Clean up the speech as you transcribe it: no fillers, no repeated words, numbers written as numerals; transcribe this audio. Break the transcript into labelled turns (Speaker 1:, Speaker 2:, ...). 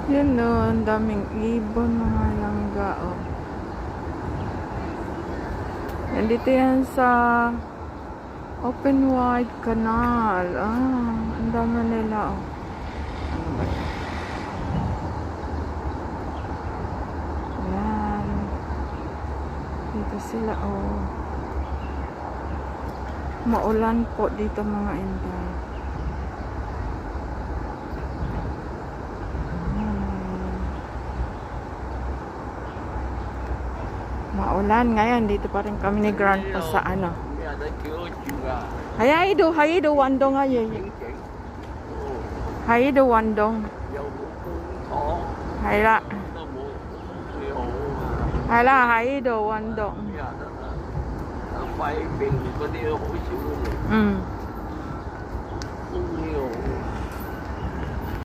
Speaker 1: Yun no, ang daming ibon, mga langga, oh. Nandito yan sa open wide canal. Ah, ang dami nila, oh. Ano ba ito? Yan. Dito sila, oh. Maulan po dito, mga inday. Maulan ngayon, dito pa rin kami ni Grandpa sa ano. Hay do wandong ay. Hay do wandong. Hay la. Hay do wandong.
Speaker 2: Phải biển có điều hỗ trợ.
Speaker 1: Ừ.